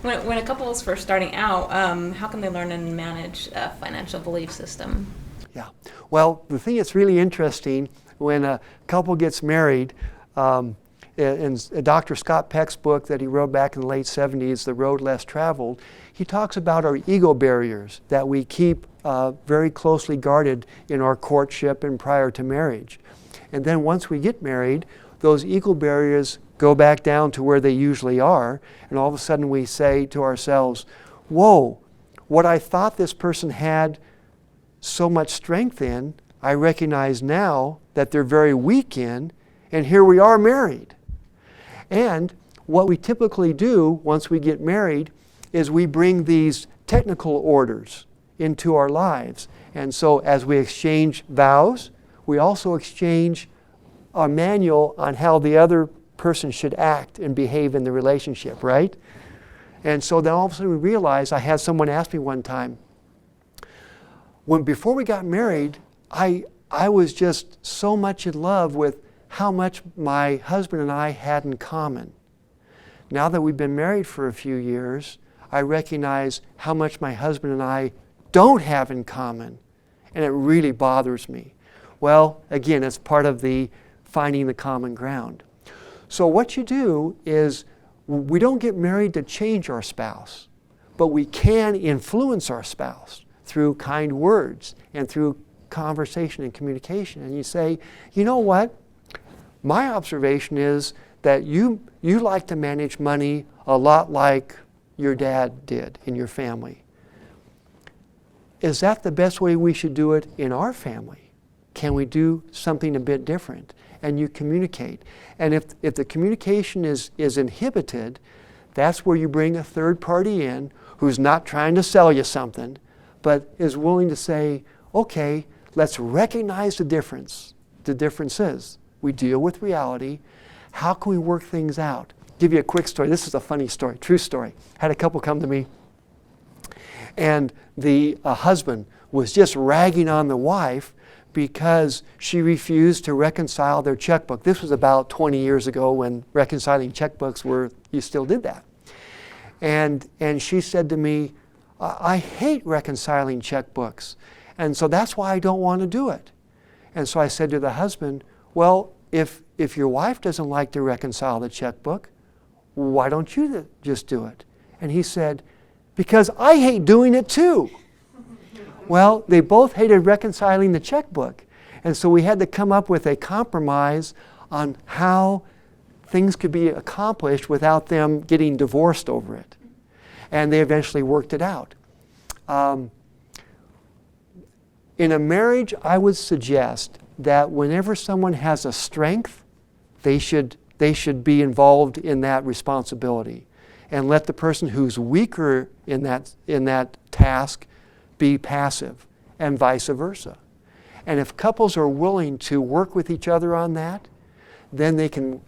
When a couple is first starting out, how can they learn and manage a financial belief system? Yeah. Well, the thing that's really interesting when a couple gets married, in Dr. Scott Peck's book that he wrote back in the late 70s, The Road Less Traveled, he talks about our ego barriers that we keep very closely guarded in our courtship and prior to marriage. And then once we get married, those ego barriers go back down to where they usually are, and all of a sudden we say to ourselves, whoa, what I thought this person had so much strength in, I recognize now that they're very weak in, and here we are married. And what we typically do once we get married is we bring these technical orders into our lives. And so as we exchange vows, we also exchange a manual on how the other person should act and behave in the relationship, right? And so then all of a sudden we realize, I had someone ask me one time, before we got married, I was just so much in love with how much my husband and I had in common. Now that we've been married for a few years, I recognize how much my husband and I don't have in common, and it really bothers me. Well, again, it's part of the finding the common ground. So what you do is, we don't get married to change our spouse, but we can influence our spouse through kind words and through conversation and communication. And you say, you know what? My observation is that you like to manage money a lot like your dad did in your family. Is that the best way we should do it in our family? Can we do something a bit different? And you communicate. And if the communication is inhibited, that's where you bring a third party in who's not trying to sell you something, but is willing to say, okay, let's recognize the differences. We deal with reality. How can we work things out? Give you a quick story. This is a funny story, true story. Had a couple come to me, and the husband was just ragging on the wife because she refused to reconcile their checkbook. This was about 20 years ago when reconciling checkbooks you still did that. And she said to me, I hate reconciling checkbooks, and so that's why I don't want to do it. And so I said to the husband, well, if your wife doesn't like to reconcile the checkbook, why don't you just do it? And he said, because I hate doing it too. Well, they both hated reconciling the checkbook. And so we had to come up with a compromise on how things could be accomplished without them getting divorced over it. And they eventually worked it out. In a marriage, I would suggest that whenever someone has a strength, they should be involved in that responsibility, and let the person who's weaker in that task be passive, and vice versa. And if couples are willing to work with each other on that, then they can